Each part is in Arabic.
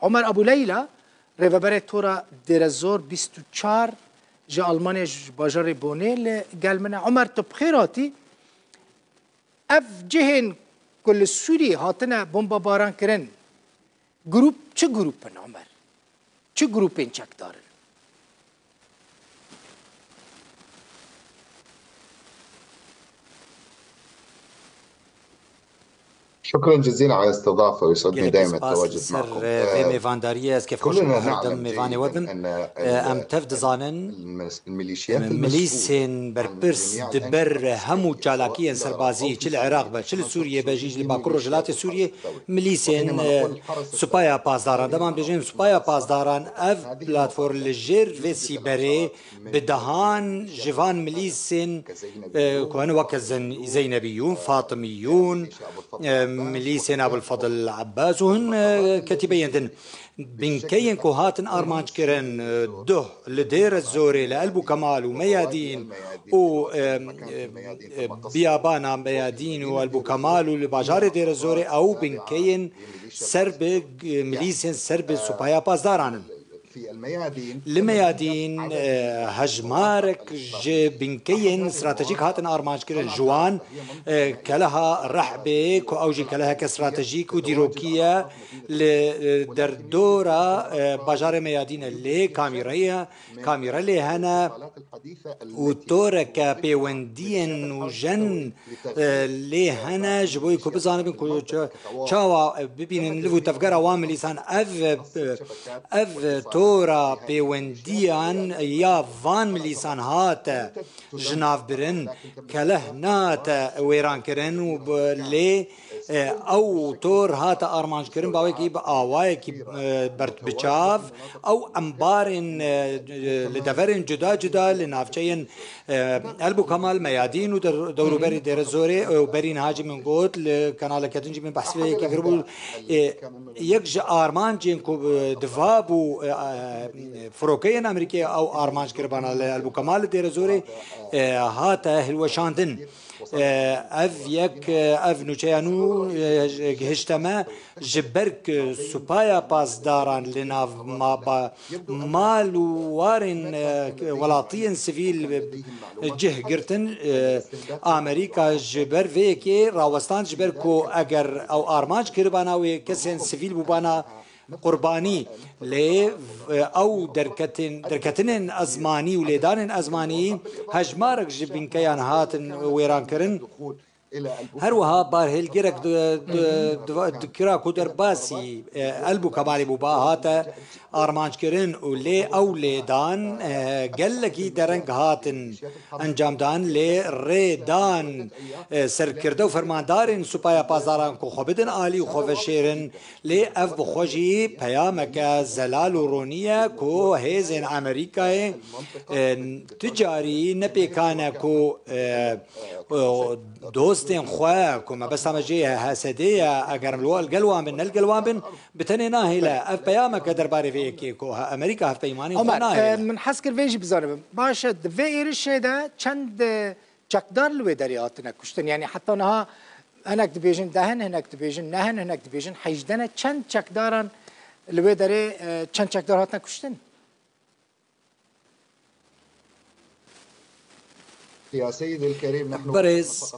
عمر ابو ليلى ريفابري تورا ديرزور 24 جا المانيا باجر بونيل قال منا عمر تبخيراتي اف جهن كل سوري هاتنا بومبا باران كرن جروب چه جروبن عمر چه جروبين چك دارن شكرا جزيلا على الاستضافة ويسعدني دائما التواجد معكم. كلنا نعلم جيدا أن الميليشيات مليسين بربرس دبر همو تشالاكيا سربازي تشل العراق بتشل سوريا بجيج لباكور رجلات سوريا مليسين سوبايا بازداران دمان بيجين سوبايا بازداران اف بلاتفور لجير في سيبري بدهان جيفان مليسين كون وكزن زينبيون فاطميون مليسين ابو الفضل العباس وهن كتيبين بنكين كوهاتن ارمانج كرن ده لدير الزوري لقلبو كمال وميادين و بيابانا ميادين وقلبو كمال ولباجار دير الزوري او بنكين سرب مليسين سرب سوبايا بازداران الميادين هجمارك بنكين استراتيجيك هاتن ارمانج كرن جوان كلها رحبه كو اوجي كلها كاستراتيجيك وديروكيه لدردورة باجار ميادين اللي كاميرا اللي هنا وتورك بيوندين وجن اللي هنا جبوي كو بزانه بنكو تشاوا ببين لفو تفكر عوامل لسان اف تورا بيونديان يا فان مليسان هات جناف برن كلهنات ويران كرن وبلي او تور هات ارمانج كرن باوي كي باواي كي برت بچاف او امبارن لدفرن جدا لنافچين البو كمال ميادين ودورو بري دير الزوري وبرين هاجي من قوت لكنال كتنجي من بحسبه كي قربوا يكج ارمانج كو دفابو فروكين امريكيه او ارمانج كربانا البو كمال دير الزوري هات هلوشاندن اف يك اف نوچيانو هشتما جبرك سوبايا بازداران لناف مال وارن ولاطين سيفيل جه قرتن امريكا جبر فيكي راوستان جبركو اگر او ارمانج كرباناوي كسن سيفيل بوبانا قرباني لي او دركتن ازماني وليدان ازماني هجمارك جبين كيان هاتن ويران كرن هروها بارهل جرك دكرا كودر باسي البو كمالي بوبا هاتا ارمانج كرن ولي او ليدان قال لك درنگ هاتن انجام دان لي ريدان سركردو فرماندارن سوبايا بازاران كو خوبدن عالي وخوف شيرن لي اف بخوجي بيامك زلال ورونيه كو هيزن امريكا تجاري نبي كان كو دوستين خواه كما بس ما جيها هاسدية اگر القلوان من القلوان بن بتني ناهلا اف بيامك درباري في كيكو امريكا هف بيماني من حسكر فيجي بزانب باشد في ايرش ده چند چقدار لوي درياتنا كشتن يعني حتى انها هناك ديفيجن دهن هناك ديفيجن نهن هناك ديفيجن حيجدنا چند چقدارن لوي دري چند چقدار هاتنا كشتن يا سيدي الكريم نحن برز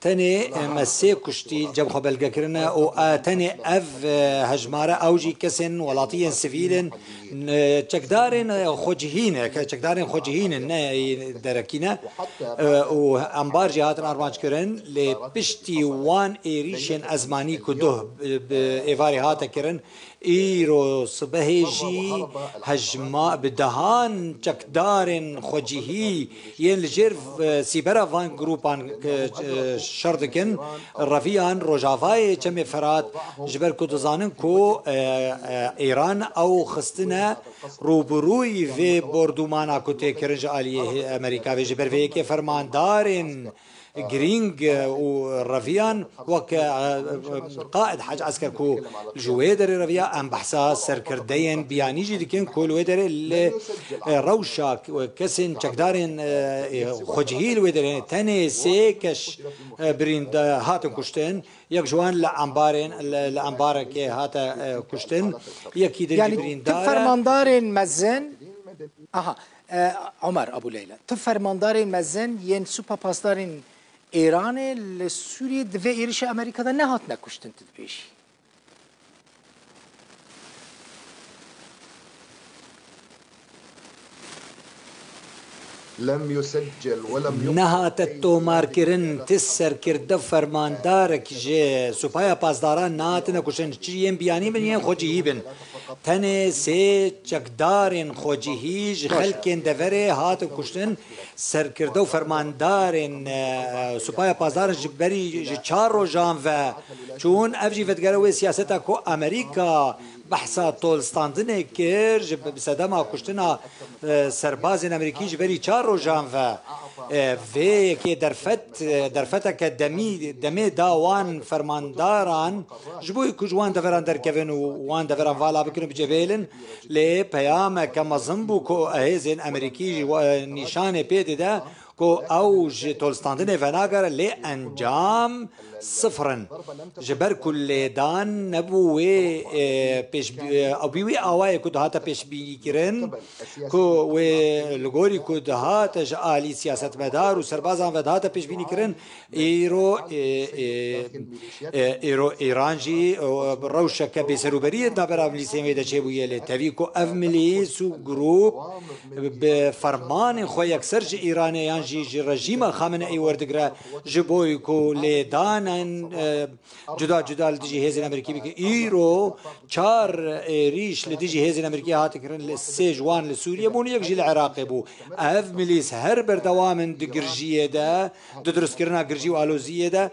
تاني مسي كشتي جب خبل كرنا او تاني اف هجماره اوجي كسن ولاتين سفيلن تشكدارن خوجهين دركينا و امبار جهات ارمانج كرن لبشتي وان ايريشن ازماني كده بايفاري هاتا كرن ايرو صبهيجي هجما بدهان چکدارن خوجهي ين لجير سيبرا فان جروبان شردكن رفيان روجافاي چم فرات جبر كو دزانن كو ايران او خستنا روبروي في بوردومانا كو تكرج عليه امريكا في جبر في كي فرماندارن جرينج ورافيان وك قائد حاج عسكر كو جويدر رافيا ام بحثا سركردين بيانيجي دكين كل ويدر اللي روشاك وكسن چکدارن خوجهیل ویدرین تنه سیکش برند هاتن کشتن یک جوان لعنباره که هاتا کشتن یکی در يعني برند تفرماندار مزن عمر ابو ليلى تفرماندار مزن ين سوبر باستارين ايران لسوريا دفي ايرش امريكا ده نهات نكشتن تدبيشي لم يسجل ولم نهات التومار كرن تسر كرد فرمان دارك جي سوبايا بازداران نهاتنا كشن چيين بياني من ين خوجي بن تنه سي چکدارن خوجيهيج خلقين دفره هات كشتن سر كردو فرمان دارن سوبايا بازدارن جبري جي 4 روزان و چون افجي فتگروي سياستا كو امريكا بحثا تولستاندنه كير جب بسدما كشتنا سربازن امريكي جبري 4 روزان و في كي درفتك دمي داوان فرمانداران جبوي كجوان دفران دركفن وان دفران فالا بكنو بجبيلن لي بيام كما زنبو كو اهزن امريكي نشان بيد ده كو اوج تولستاندنه فناغر لي انجام صفرا جبر كل دان نبوي بيش او بيوي اواي كود هاتا بيش بيكرن كو و لغوري كود هاتا جالي سياسه مدار وسربازان ودهاتا بيش بيكرن ايرانجي روشك بسروبريه دابرا مليسيمي دا چيبويه لتويكو افمليس جروب بفرمان خو يكسرج ايرانيان جي رژیم خامنه‌ای وردگرا جبویکو لیدان جدا جدا لدیجی هزین امریکی بی که ایرو 4 ریش لدیجی هزین امریکی هات کرن لسه جوان لسوریا بون یک جیل عراقی بو اف ملیس هر بردوام دگرجیه ده درست کرنا گرجی و آلوزیه ده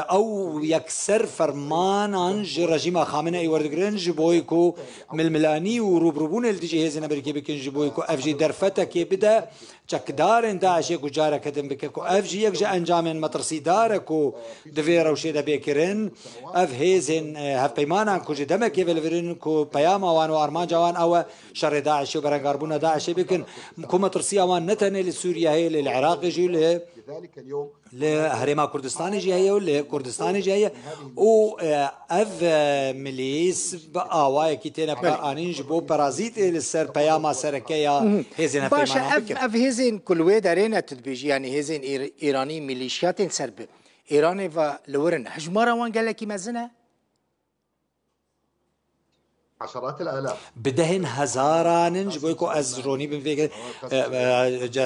او یکسر فرمان انج رژیم خامنه‌ای وردگرن جبویکو ململانی و روبروبون لدیجی هزین امریکی بی که جبویکو اف جی درفته که بده چکدارن داعش یک جاره کدم بکو اف جی یک جا انجام مترسی داره کو دویرا وشی ده بیکرن اف هیزن هف پیمانان کو جدمه که ولورن کو پیام آوان و آرمان جوان او شر داعش و برنگاربون داعش بکن کو مترسی آوان نتنه لسوریا هی للعراق جی لهرما كردستان جايه ولا كردستان جايه و اف مليس باواي كيتنا بانين جبو بارازيت للسر بياما سركيا هزين باشا اف هزين كل ويدارين تدبيج يعني هزين ايراني ميليشيات سرب ايراني فلورن هجمارا وان قال لك مزنه عشرات الالاف بدهن هزاران جبويكو ازروني بفكر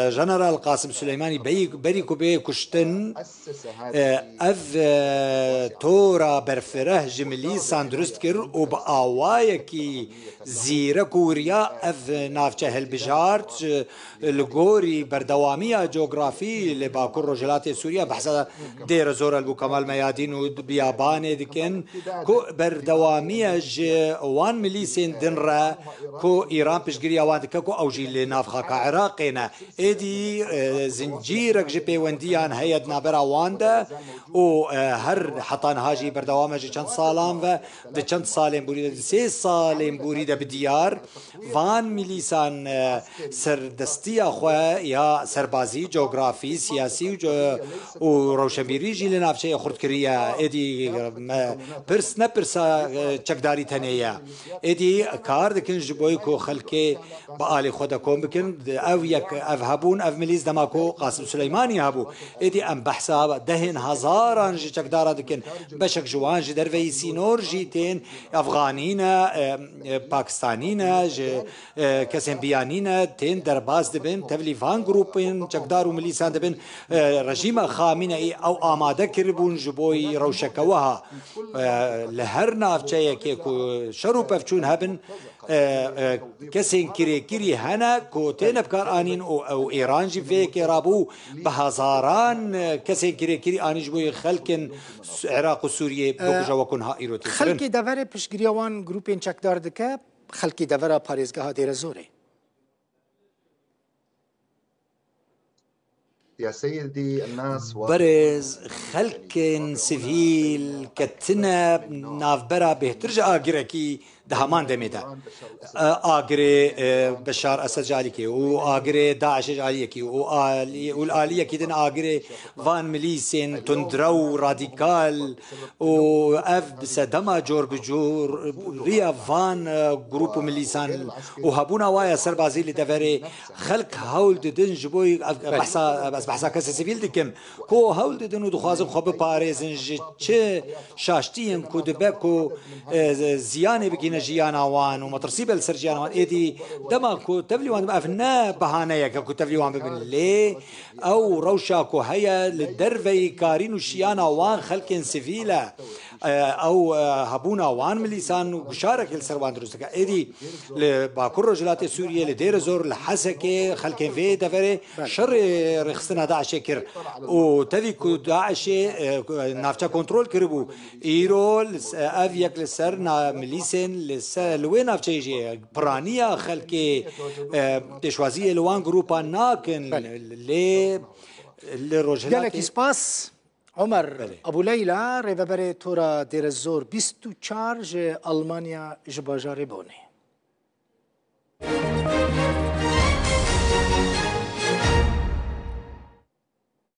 جنرال قاسم سليماني بريكو بي كشتن اف تورا برفره جملي ساندرست كر وباوايكي زيرك وريا اف نافچه هالبجارت الغوري بردواميه جغرافي لباكور رجلات سوريا بحث دير زور البو كمال ميادين وبيابان دكن كو بردواميه وان مليسين دنرا كو ايران بشجري اوان كو اوجي لنافخا كعراقنا ادي زنجيرك جي بي ونديان هيد نابرا واندا و هر حطان هاجي بردوامه جي چند سالان و د چند سالين بوريد 3 سالين بوريد بديار وان مليسان سردستيا خو يا سربازي جغرافي سياسي و روشنبيري جي لنافشه خردكريه ادي برس نبرسا چکداري تنيه ادي كار دكن جبويكو خلكي بآلي خدا كوم بكن او يك افهبون اف مليز دماكو قاسم سليماني هابو ادي ام بحثا دهن هزاران جي چکدارا دكن بشك جوان جي دروي سينور جيتين افغانينا باكستانينا كسن بيانينا تين درباز دبن تبليفان جروبين چکدارو مليسان دبن رژيم خامنه‌ای او آماده كربون جبوي روشكوها لهر نافچه كيكو شروب چون هبن کسین کری هنه کوتین بکار آنین او ایران جی فیک رابو بهزاران کسین کری آنیش بوی خلکن عراق و سوریه بکجا وکن ها ایرو تیسرن خلکی دوره پشگریوان گروپین چکدار دکه خلکی دوره پاریزگاه دیر زوره يا سيدي الناس برز خلق سيفيل كتنا نافبرا بهترجع آجركي دهمان دميدا آجري بشار أسد جاليكي وآجري داعش جاليكي والآلية كيدن آجري فان ميليسين تندرو راديكال وأف بسدما جور بجور ريا فان جروب ميليسان وهابونا وايا سربازي لدفري خلق هول ددن جبوي بحثا كسي سيفيل دكم كو هول ددن ودخوازم خوب باريزن چه شاشتين كو دبكو زياني بكين جيانا وان ومطرسيب السر جيانا وان ايدي دما كو تبلي وان بافنا بهانيا كو تبلي وان ببن لي او روشا كو هيا للدرفي كارين وشيانا وان خلق سيفيلا او هابونا وان مليسان وشارك السروان دروسك ايدي باكر رجلات سوريا لدير زور لحسكه خلق في دفري شر رخصنا داعش كر وتذي كو داعش نافتا كنترول كربو ايرول افيك لسرنا مليسن لوين نافتا برانيا خلق تشوازيه لوان جروبا ناكن لي للرجلات قالك سباس عمر ابو ليلى ريفابري تورا دير الزور 24 ألمانيا جباجاري بوني